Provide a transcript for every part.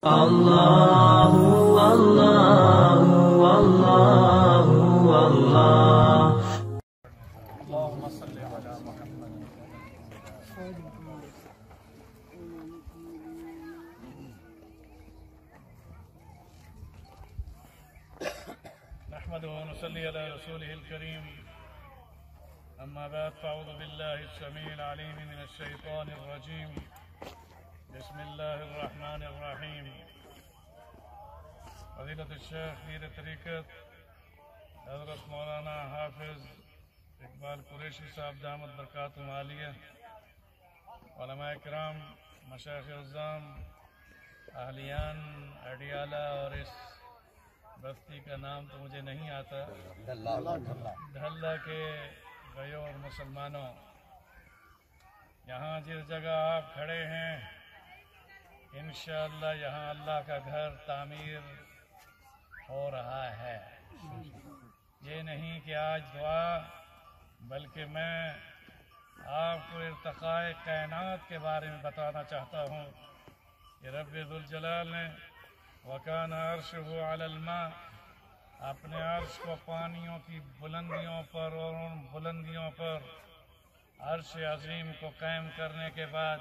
الله والله والله والله. اللهم صل على محمد. نحمده ونصلي على رسوله الكريم. أما بعد فأعوذ بالله السميع العليم من الشيطان الرجيم. بسم الله الرحمن الرحيم. فضيلة الشيخ پیر طریقت حضرت مولانا حافظ اقبال قریشی صاحب دامت برکاتہم عالیہ، علماء کرام، مشائخ عظام، اہلیان اڈیالہ، اور اس بستی کا نام تو مجھے نہیں آتا، ڈھلہ کے بھائیوں اور مسلمانوں، یہاں جس جگہ آپ کھڑے ہیں انشاءاللہ یہاں اللہ کا گھر تعمیر ہو رہا ہے۔ یہ نہیں کہ آج دعا، بلکہ میں آپ کو ارتقاء کائنات کے بارے میں بتانا چاہتا ہوں کہ رب ذوالجلال نے وَكَانَ عَرْشُهُ عَلَى الْمَاءِ، اپنے عرش کو پانیوں کی بلندیوں پر، اور ان بلندیوں پر عرش عظیم کو قائم کرنے کے بعد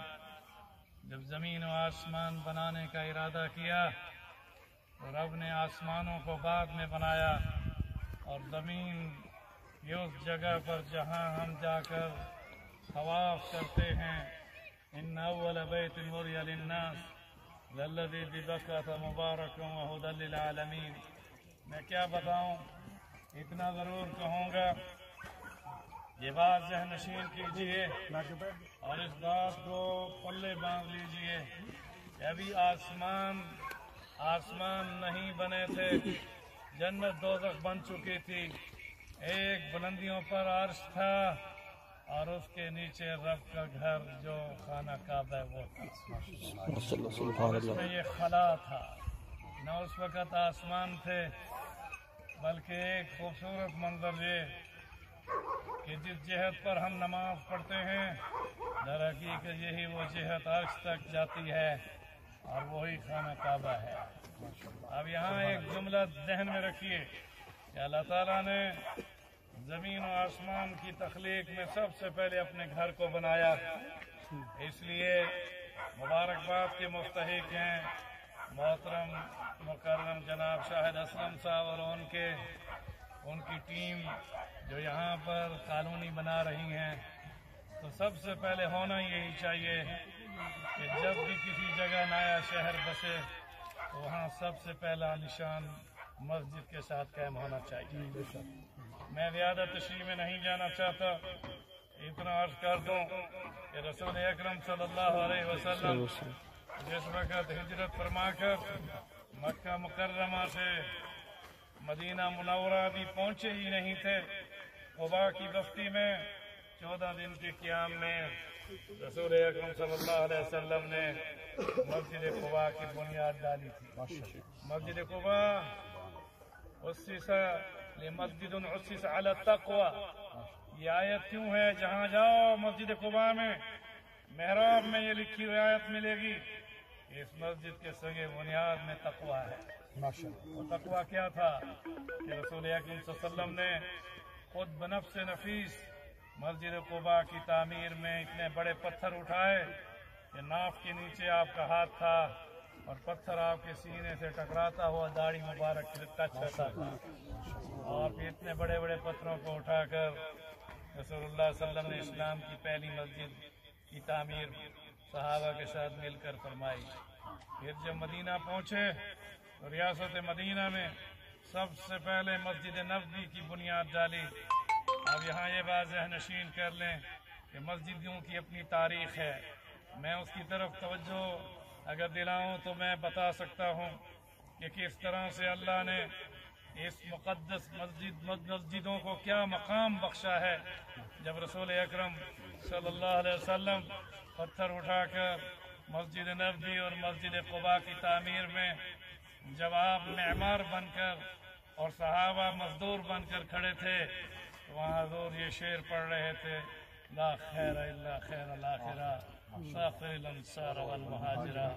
جب زمین و آسمان بنانے کا ارادہ کیا تو رب نے آسمانوں کو بعد میں بنایا، اور زمین یہ اس جگہ پر جہاں ہم جا کر طواف کرتے ہیں، ان اول بیت وضع للناس للذی ببکۃ مبارک وہدی للعالمین۔ میں کیا بتاؤں، اتنا ضرور کہوں گا، یہ بات ذہن نشین کیجئے اور اس بات کو پلے باندھ لیجئے کہ ابھی آسمان نہیں بنے تھے، جنت دوزخ بن چکی تھی، ایک بلندیوں پر عرش تھا اور اس کے نیچے رب کا گھر جو خانہ کعبہ وہ تھا، اس میں یہ خلا تھا، نہ اس وقت آسمان تھے، بلکہ ایک خوبصورت منظر یہ کہ جس جہت پر ہم نماز پڑھتے ہیں در حقیقت یہی وہ جہت عرش تک جاتی ہے اور وہی خانہ کعبہ ہے۔ اب یہاں ایک جملہ ذہن میں رکھیے کہ اللہ تعالیٰ نے زمین و آسمان کی تخلیق میں سب سے پہلے اپنے گھر کو بنایا، اس لیے مبارکباد کے مستحق ہیں محترم مکرم جناب شاہد اسلم صاحب اور ان کی ٹیم جو یہاں پر کالونی بنا رہی ہیں۔ تو سب سے پہلے ہونا یہی چاہیے کہ جب بھی کسی جگہ نیا شہر بسے تو وہاں سب سے پہلا نشان مسجد کے ساتھ قائم ہونا چاہیے۔ میں زیادہ تشریح میں نہیں جانا چاہتا، اتنا عرض کر دوں کہ رسول اکرم صلی اللہ علیہ وسلم جس وقت ہجرت فرما کر مکہ مکرمہ سے مدینہ منورہ بھی پہنچے ہی نہیں تھے، قباء کی بستی میں 14 دن کے قیام میں رسول اکرم صلی اللہ علیہ وسلم نے مسجد قباء کی بنیاد ڈالی تھی۔ مسجد قباء مسجد اسس علی التقوی، یہ آیت کیوں ہے؟ جہاں جاؤ مسجد قباء میں محراب میں یہ لکھی ہوئی آیت ملے گی، اس مسجد کے سنگ بنیاد میں تقوی ہے۔ وہ تقوی کیا تھا کہ رسول اکرم صلی اللہ علیہ وسلم نے خود بنفس نفیس مسجد قباء کی تعمیر میں اتنے بڑے پتھر اٹھائے کہ ناف کے نیچے آپ کا ہاتھ تھا اور پتھر آپ کے سینے سے ٹکراتا ہوا داڑھی مبارک سے ٹچ ہوتا تھا، اور پھر اتنے بڑے بڑے پتھروں کو اٹھا کر رسول اللہ صلی اللہ علیہ وسلم نے اسلام کی پہلی مسجد کی تعمیر صحابہ کے ساتھ مل کر فرمائی۔ پھر جب مدینہ پہنچے تو ریاست مدینہ میں سب سے پہلے مسجد نبوی کی بنیاد ڈالی۔ اب یہاں یہ بات ذہن نشین کر لیں کہ مسجدوں کی اپنی تاریخ ہے، میں اس کی طرف توجہ اگر دلاؤں تو میں بتا سکتا ہوں کہ کس طرح سے اللہ نے اس مقدس مسجدوں کو کیا مقام بخشا ہے۔ جب رسول اکرم صلی اللہ علیہ وسلم پتھر اٹھا کر مسجد نبوی اور مسجد قباء کی تعمیر میں جب آپ معمار بن کر اور صحابہ مزدور بن کر کھڑے تھے تو وہاں حضور یہ شعر پڑھ رہے تھے، لا خیر الا خیر الاخرہ ساخر الانصار والمہاجرہ،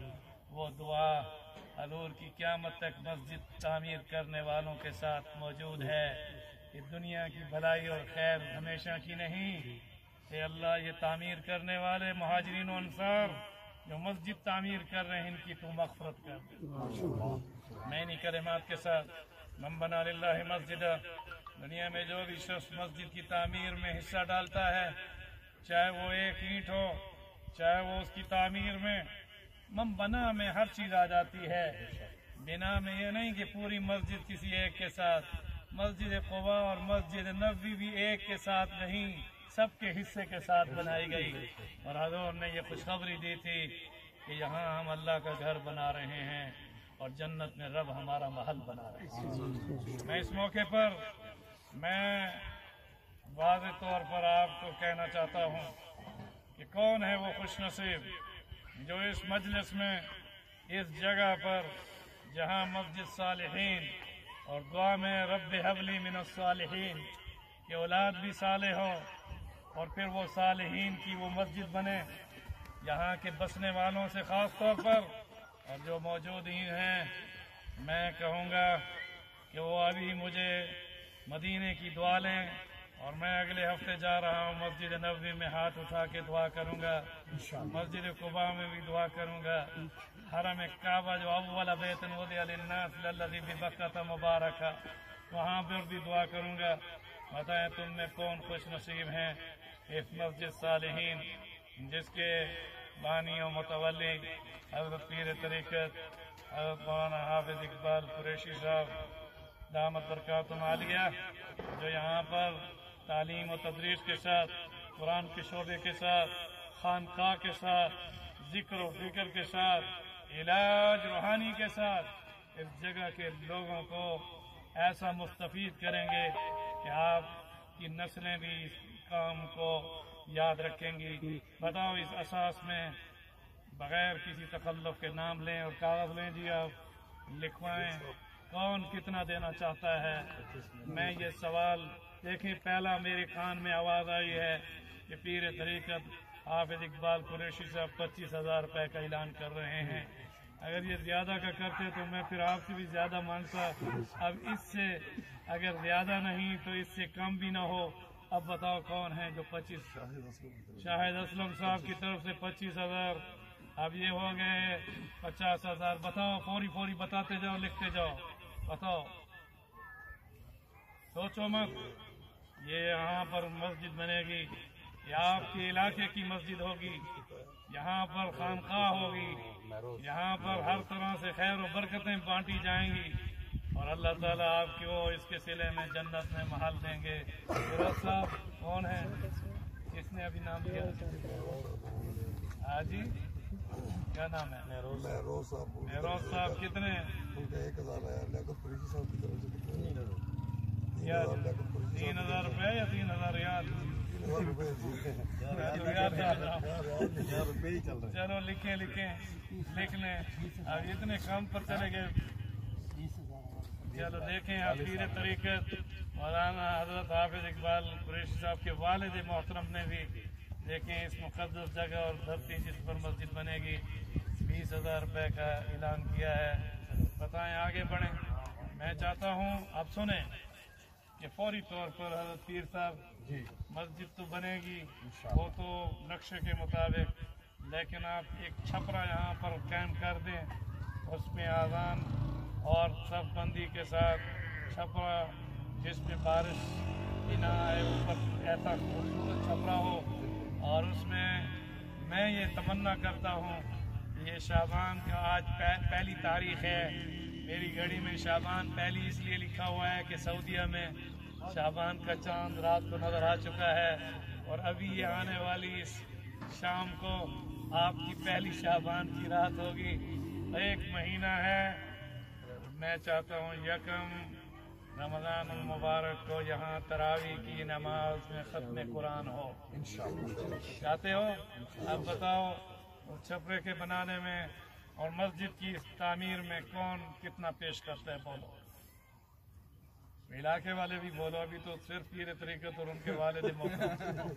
وہ دعا हजूर की क़यामत तक मस्जिद तामीर करने वालों के साथ मौजूद है। ये दुनिया की भलाई और खैर हमेशा की नहीं। ए अल्लाह, ये तामीर करने वाले मुहाजिरीन और अंसार जो मस्जिद तामीर कर रहे हैं, इनकी तू मग़फ़िरत कर दे। मैं इन्हीं कलिमात के साथ मन बना लिल्लाहि मस्जिदा, दुनिया में जो भी शख्स मस्जिद की तामीर में हिस्सा डालता है, चाहे वो एक ईंट हो, चाहे वो उसकी तामीर में मन बना में हर चीज़ आ जाती है। बिना में ये नहीं कि पूरी मस्जिद किसी एक के साथ, मस्जिद क़ुबा और मस्जिद नबवी भी एक के साथ नहीं, सबके हिस्से के साथ बनाई गई। और हज़ूर ने ये खुशखबरी दी थी कि यहाँ हम अल्लाह का घर बना रहे हैं और जन्नत में रब हमारा महल बना रहे हैं। मैं इस मौके पर मैं वाज़ेह तौर पर आपको कहना चाहता हूँ कि कौन है वो खुशनसीब जो इस मजलिस में, इस जगह पर जहाँ मस्जिद सालिहीन और दुआ में रब्बि हबली मिनस सालिहीन कि औलाद भी साले हो और फिर वो सालिहीन की वो मस्जिद बने, यहाँ के बसने वालों से ख़ास तौर पर और जो मौजूद ही हैं, मैं कहूँगा कि वो अभी मुझे मदीने की दुआ लें और मैं अगले हफ्ते जा रहा हूँ मस्जिद नबवी में हाथ उठा के दुआ करूँगा, मस्जिद कुबा में भी दुआ करूँगा, हरम काबा जो अव्वल बैतन वुदिअ लिन्नास लल्लज़ी बिबक्कता मुबारका, वहाँ पर भी दुआ करूँगा। बताएं तुम में कौन खुश नसीब हैं इस मस्जिद सालिहीन जिसके बानी और मुतवल्ली हज़रत पीर तरीक़त हज़रत मौलाना हाफ़िज़ इक़बाल कुरैशी साहब दामत बरकातुहुम आलिया, जो यहाँ पर तालीम और तदरीस के साथ, कुरान के शोबे के साथ, खानका के साथ, ज़िक्र और फ़िक्र के साथ, इलाज रूहानी के साथ इस जगह के लोगों को ऐसा मुस्तफ़ीद करेंगे कि आपकी नस्लें भी इस काम को याद रखेंगी। बताओ, इस असास में बग़ैर किसी तकल्लुफ़ के नाम लें और कागज़ लें जी, आप लिखवाएं कौन कितना देना चाहता है। मैं ये सवाल देखें, पहला मेरे कान में आवाज़ आई है कि पीर तरीक़त हाफ़िज़ इक़बाल कुरैशी साहब 25,000 रुपये का ऐलान कर रहे हैं। अगर ये ज़्यादा का करते तो मैं फिर आपसे भी ज़्यादा मांगता। अब इससे अगर ज़्यादा नहीं तो इससे कम भी ना हो। अब बताओ कौन है जो 25, शाहिद असलम साहब की तरफ से 25,000, अब ये हो गए 50,000। बताओ, फौरी फौरी बताते जाओ, लिखते जाओ, बताओ, सोचो मत। ये यहाँ पर मस्जिद बनेगी, ये आपके इलाके की मस्जिद होगी, यहाँ पर खानकाह होगी, यहाँ पर हर तरह से खैर और बरकतें बांटी जाएंगी और अल्लाह ताला आपको इसके सिले में जन्नत में महल देंगे। फिरोज साहब कौन है, किसने अभी नाम लिया? जी क्या नाम है? मेहरोज साहब। कितने? 1,000 है। लियाकत कुरैशी साहब की तरफ से 3,000 रुपये या 3,000 याद? 3,000 रुपये ही चल रहे। चलो लिखें लिख लें। अब इतने काम पर चले गए। चलो देखें, आप पीर तरीक़त मौलाना हज़रत हाफ़िज़ इक़बाल कुरैशी साहब के वालिद मोहतरम ने भी देखें इस मुक़द्दस जगह और धरती जिस पर मस्जिद बनेगी 20,000 रुपये का ऐलान किया है। बताएं, आगे बढ़ें। मैं चाहता हूँ आप सुने कि फौरी तौर पर हज़रत पीर साहब, मस्जिद तो बनेगी वो तो नक्शे के मुताबिक, लेकिन आप एक छपरा यहाँ पर कायम कर दें, उसमें आज़ान और शबबंदी के साथ छपरा जिसमें बारिश भी ना आए, ऊपर ऐसा खूबसूरत छपरा हो। और उसमें मैं ये तमन्ना करता हूँ, ये शाबान का आज पहली तारीख़ है, मेरी घड़ी में शाबान पहली इसलिए लिखा हुआ है कि सऊदीया में शाबान का चांद रात को नज़र आ चुका है और अभी ये आने वाली इस शाम को आपकी पहली शाबान की रात होगी। एक महीना है। मैं चाहता हूँ यकम रमज़ान मुबारक को यहाँ तरावी की नमाज में ख़त्म कुरान हो, चाहते हो? अब बताओ, छपरे के बनाने में और मस्जिद की तामीर में कौन कितना पेश करता है? बोलो, इलाके वाले भी बोलो। अभी तो सिर्फ पीर तरीक़त और उनके वालिद मोहतरम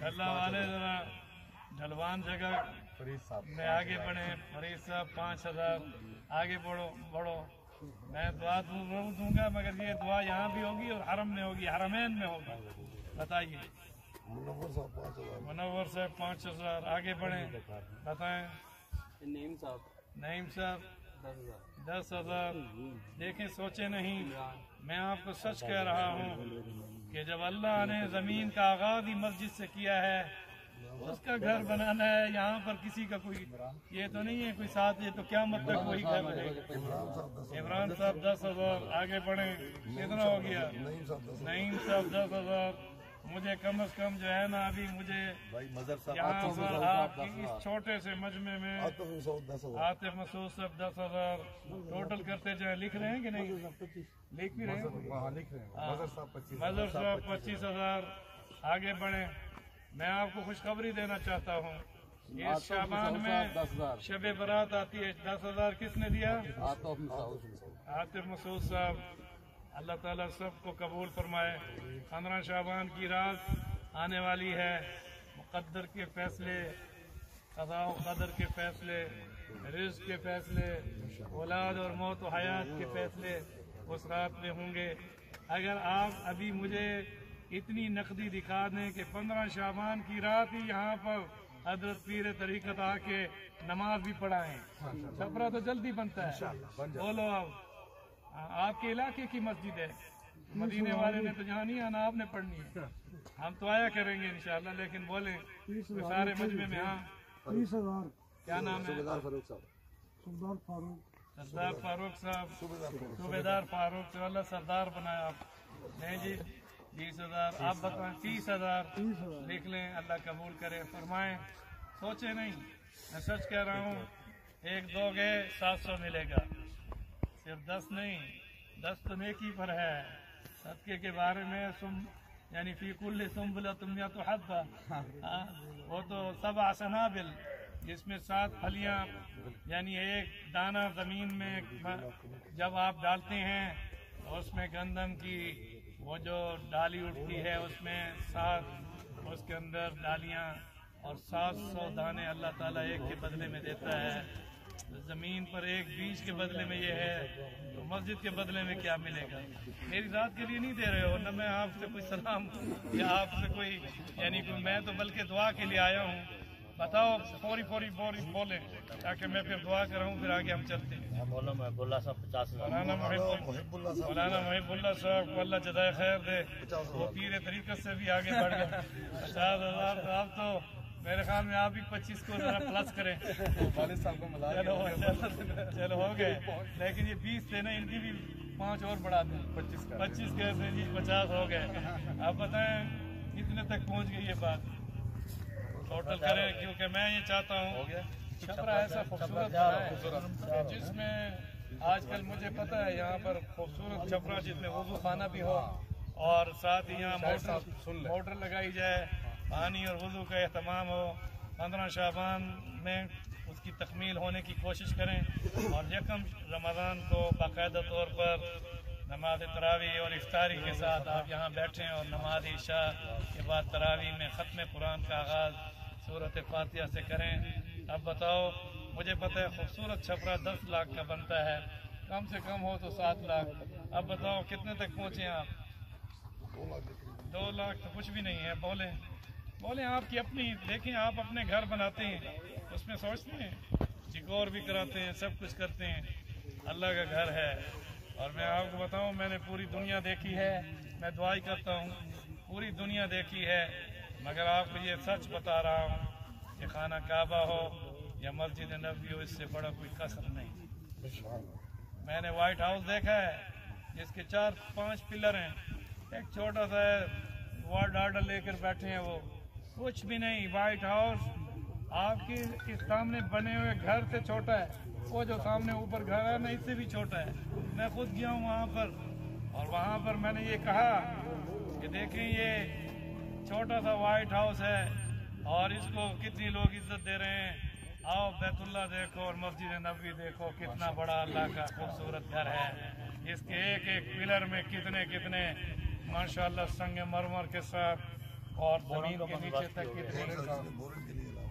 अल्लाह वाले जरा ढलवान जगह फरीद साहब में आगे बढ़े। फरीद साहब 5000 आगे बढ़ो। मैं दुआ दूंगा मगर ये दुआ यहाँ भी होगी और हरम में होगी, हरमैन में होगी। बताइए। मुनव्वर साहब 5000 मुनव्वर साहब 5000 आगे बढ़े। बताएं। नईम साहब 10,000। देखें, सोचे नहीं, मैं आपको सच कह रहा हूँ कि जब अल्लाह ने ज़मीन का आगाज़ ही मस्जिद से किया है, उसका घर बनाना है। यहाँ पर किसी का कोई ये तो नहीं है कोई साथ, ये तो क्या मतलब कोई घर बनेगा। इमरान साहब 10,000 आगे बढ़े। कितना हो गया? नईम साहब 10,000। मुझे कम से कम जो है ना, अभी मुझे भाई मजर साहब यहाँ पर आपकी इस छोटे से मजमे में आतिफ मसूद 10,000 आतिफ मसूद साहब 10,000 टोटल करते जाए। लिख रहे हैं कि नहीं? लिख भी रहे हैं। वहाँ लिख रहे हैं मजर साहब 25 मजर साहब 25,000 आगे बढ़े। मैं आपको खुशखबरी देना चाहता हूँ, इस शाबान में शब बरात आती है। 10,000 किसने दिया? आतिफ मसूद साहब। अल्लाह ताला सबको कबूल फरमाए। 15 शाबान की रात आने वाली है। मुक़द्दर के फैसले, क़ज़ा व क़दर के फैसले, रिज़्क़ के फैसले, औलाद और मौत व हयात के फैसले उस रात में होंगे। अगर आप अभी मुझे इतनी नकदी दिखा दें कि 15 शाबान की रात ही यहाँ पर हजरत पीर तरीक़त आके नमाज भी पढ़ाएं। छपरा तो जल्दी बनता है। बोलो अब, आपके इलाके की मस्जिद है, मदीने वाले ने तो यहाँ नहीं आना, आपने पढ़नी है। हम तो आया करेंगे इंशाल्लाह, लेकिन बोले सारे मजमे में। हाँ, 30,000 क्या नाम है? सुबेदार फारूक साहब सरदार फारूक साहब। सूबेदार फारूक से अल्लाह सरदार बनाया आप। नहीं जी, 20,000 आप बताएं। 30,000 लिख लें। अल्लाह कबूल करे, फरमाएं। सोचे नहीं, मैं सच कह रहा हूँ, 1-2 गए 700 मिलेगा। सिर्फ 10 नहीं, 10 तो नेकी पर है। सदके के बारे में यानी फी कुल्ल सुंबलतिन मिअतु हब्बा, वो तो 7 सनाबिल, जिसमें 7 फलियां, यानी एक दाना जमीन में जब आप डालते हैं तो उसमें गंदम की वो जो डाली उठती है, उसमें 7 उसके अंदर डालियां और 700 दाने अल्लाह ताला एक के बदले में देता है। जमीन पर एक बीज के बदले में ये है, तो मस्जिद के बदले में क्या मिलेगा? मेरी रात के लिए नहीं दे रहे हो न, मैं आपसे कोई सलाम या आपसे कोई यानी कोई, मैं तो बल्कि दुआ के लिए आया हूँ। बताओ, फौरी बोले ताकि मैं फिर दुआ कराऊँ, फिर आगे हम चलते हैं। मौलाना मुहिबुल्लाह साहब 50,000 मौलाना मुहिबुल्लाह साहब को अल्लाह जज़ाए खैर दे, वो पीर तरीक़त से भी आगे बढ़ गए। 50,000 तो आप तो मेरे ख्याल में आप भी 25 को जरा प्लस करें। 40 साल को मिला चलो हो गए, लेकिन ये 20 थे ना, इनकी भी 5 और बढ़ा दें। 25 कैसे जी, 50 हो गए। आप बताएं कितने तक पहुंच गई ये बात? टोटल करें, क्योंकि मैं ये चाहता हूँ छपरा ऐसा खूबसूरत है जिसमें आजकल मुझे पता है यहाँ पर खूबसूरत छपरा, जिसमें वुज़ू खाना भी हो और साथ ही यहाँ मोटर लगाई जाए, पानी और वुज़ू का एहतमाम हो। 15 शाबान में उसकी तकमील होने की कोशिश करें और यकम रमज़ान को बाकायदा तौर पर नमाज तरावी और इफ्तारी के साथ आप यहाँ बैठें और नमाज इशा के बाद तरावी में ख़त्म कुरान का आगाज़ सूरत फातिहा से करें। अब बताओ, मुझे पता है खूबसूरत छपरा 10 लाख का बनता है, कम से कम हो तो 7 लाख। अब बताओ कितने तक पहुँचे आप? 2 लाख तो कुछ भी नहीं है। बोले आपकी अपनी, देखें आप अपने घर बनाते हैं, उसमें सोचते हैं, चिकोर भी कराते हैं, सब कुछ करते हैं। अल्लाह का घर है। और मैं आपको बताऊं, मैंने पूरी दुनिया देखी है, मैं दुआई करता हूँ, पूरी दुनिया देखी है, मगर आपको ये सच बता रहा हूँ कि खाना काबा हो या मस्जिद नबी हो, इससे बड़ा कोई कसर नहीं। मैंने वाइट हाउस देखा है जिसके 4-5 पिलर हैं, एक छोटा सा वर्ल्ड ऑर्डर लेकर बैठे हैं, वो कुछ भी नहीं। वाइट हाउस आपके इस सामने बने हुए घर से छोटा है, वो जो सामने ऊपर घर है ना, इससे भी छोटा है। मैं खुद गया हूँ वहाँ पर, और वहाँ पर मैंने ये कहा कि देखें ये छोटा सा वाइट हाउस है और इसको कितनी लोग इज्जत दे रहे हैं। आओ बैतुल्ला देखो और मस्जिद नबी देखो, कितना बड़ा अल्लाह का खूबसूरत घर है। इसके एक एक पिलर में कितने कितने माशाल्लाह संग मरमर के साथ और जमीन के नीचे तक कितने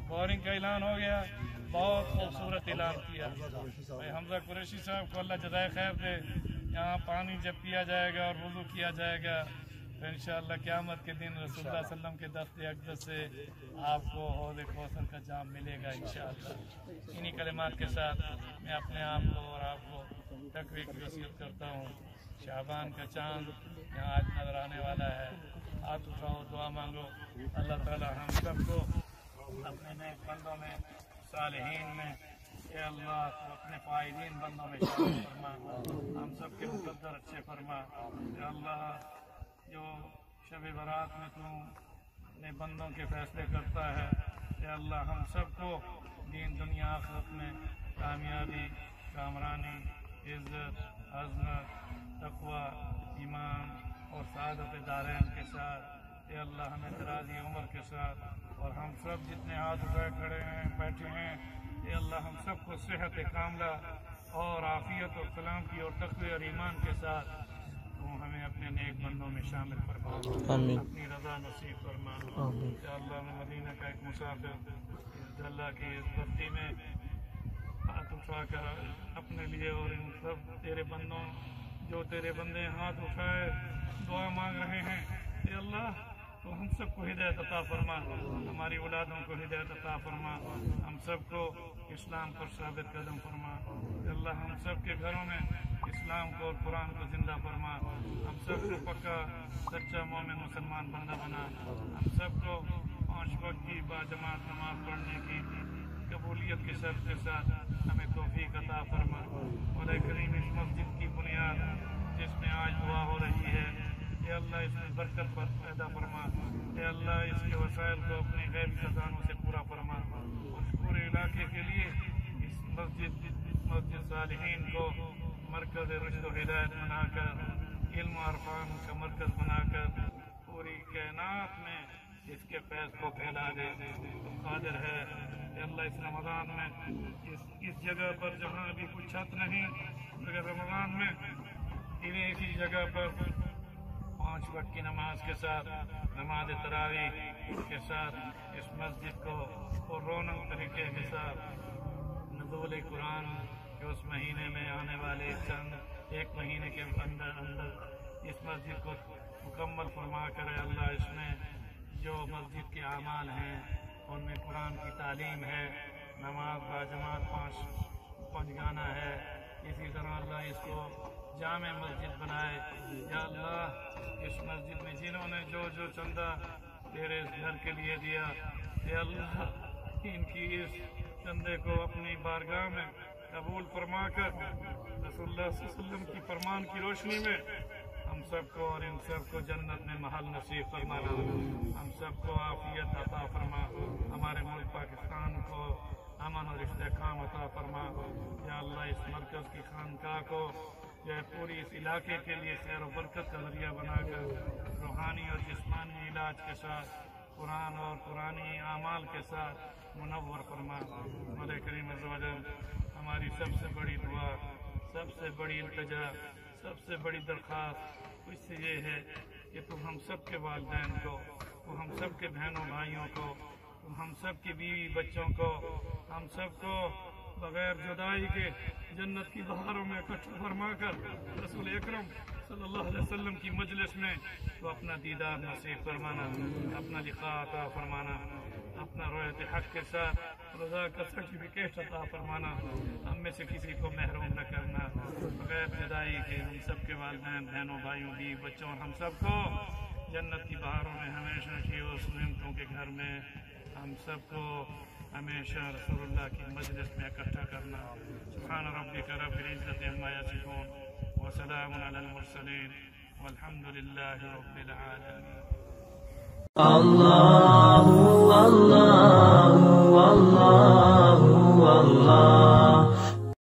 بورنگ کا اعلان ہو گیا، بہت خوبصورت اعلان کیا بھائی حمزہ قریشی صاحب کو اللہ جزائے خیر دے۔ یہاں پانی جب پیا جائے گا اور وضو کیا جائے گا تو انشاءاللہ قیامت کے دن رسول اللہ صلی اللہ علیہ وسلم کے دست اقدس سے آپ کو حوض کوثر کا جام ملے گا انشاءاللہ۔ انہی کلمات کے ساتھ میں اپنے آپ کو اور آپ کو تقوی کی وصیت کرتا ہوں۔ شعبان کا چاند یہاں آج نظر آنے والا ہے، ہاتھ اٹھاؤ، دعا مانگو، اللہ تعالی ہم سب کو اپنے نیک بندوں میں، صالحین میں، اے اللہ تو اپنے فائدین بندوں میں شامل فرما، ہم سب کے مقدر اچھے فرما۔ اے اللہ جو شب برات میں تو اپنے بندوں کے فیصلے کرتا ہے، اے اللہ ہم سب کو دین دنیا آخرت میں کامیابی، کامرانی، عزت، عظمت، تقوی، ایمان اور سعادت دارین کے ساتھ، اے اللہ ہمیں دراز عمر کے ساتھ، اور ہم سب جتنے ہاتھ اٹھائے کھڑے ہیں بیٹھے ہیں، اے اللہ ہم سب کو صحت کاملہ اور عافیت اور سلامتی اور تقوی اور ایمان کے ساتھ تو ہمیں اپنے نیک بندوں میں شامل فرما، اپنی رضا نصیب فرما۔ یا اللہ میں مدینہ کا ایک مسافر اس اللہ کی اس بستی میں ہاتھ اٹھا کر اپنے لیے اور ان سب تیرے بندوں جو تیرے بندے ہاتھ اٹھائے دعا مانگ رہے ہیں، اے اللہ تو ہم سب کو ہدایت عطا فرما، ہماری اولادوں کو ہدایت عطا فرما، ہم سب کو اسلام پر ثابت قدم فرما۔ اے اللہ ہم سب کے گھروں میں اسلام کو اور قرآن کو زندہ فرما، ہم سب کو پکا سچا مومن مسلمان بندہ بنا، ہم سب کو 5 وقت کی باجماعت نماز پڑھنے کی قبولیت کے شرط کے ساتھ ہمیں توفیق عطا فرما۔ مولا کریم اس مسجد کی بنیاد جس میں آج دعا ہو رہی ہے، اے اللہ اس میں برکت پر پیدا فرما، اے اللہ اس کے وسائل کو اپنے غیبی خزانوں سے پورا فرما، اس پورے علاقے کے لیے اس مسجد صالحین کو مرکز رشد و ہدایت بنا کر، علم و عرفان کا مرکز بنا کر پوری کائنات میں اس کے فیض کو پھیلا دے۔ تو قادر ہے اے اللہ اس رمضان میں اس جگہ پر جہاں ابھی کوئی چھت نہیں، مگر رمضان میں انہیں اسی جگہ پر 5 وقت کی نماز کے ساتھ، نماز تراویح کے ساتھ اس مسجد کو اور رونق طریقے کے ساتھ نزول قرآن کے اس مہینے میں آنے والے چند 1 مہینے کے اندر اس مسجد کو مکمل فرما کرے۔ اللہ اس میں جو مسجد کے اعمال ہیں ان میں قرآن کی تعلیم ہے، نماز باجماعت 5 گانا ہے، اسی طرح اللہ اس کو جامع مسجد بنائے۔ یا اللہ اس مسجد میں جنہوں نے جو چندہ تیرے اس گھر کے لیے دیا، یا اللہ ان کی اس چندے کو اپنی بارگاہ میں قبول فرما کر رسول اللہ صلی اللہ علیہ وسلم کی فرمان کی روشنی میں ہم سب کو اور ان سب کو جنت میں محل نصیب فرمانا، ہم سب کو عافیت عطا فرما، ہمارے ملک پاکستان کو امن اور استحکام عطا فرما۔ یا اللہ اس مرکز کی خانقاہ کو جو ہے پوری اس علاقے کے لیے خیر و برکت کا ذریعہ بنا کر روحانی اور جسمانی علاج کے ساتھ، قرآن اور قرآنی اعمال کے ساتھ منور فرما۔ مولا کریم عز و جل ہماری سب سے بڑی دعا، سب سے بڑی التجا، سب سے بڑی درخواست اس سے یہ ہے کہ تم ہم سب کے والدین کو، تم ہم سب کے بہنوں بھائیوں کو، تم ہم سب کی بیوی بچوں کو، ہم سب کو بغیر جدائی کے جنت کی بہاروں میں اکٹھا فرما کر رسول اکرم صلی اللہ علیہ وسلم کی مجلس میں تو اپنا دیدار نصیب فرمانا، اپنا لقاء عطا فرمانا، اپنا رویت حق کے ساتھ رضا کا سرٹیفکیٹ عطا فرمانا، ہم میں سے کسی کو محروم نہ کرنا، بغیر جدائی کے ہم سب کے والدین بہنوں بھائیوں بیوی بچوں اور ہم سب کو جنت کی بہاروں میں ہمیشہ کی اس نعمتوں کے گھر میں ہم سب کو ہمیشہ رسول اللہ کی مجلس میں اکٹھا کرنا۔ سبحان ربک رب العزت عما یصفون وسلام علی المرسلین والحمد للہ رب العالمین۔ اللہ اللہ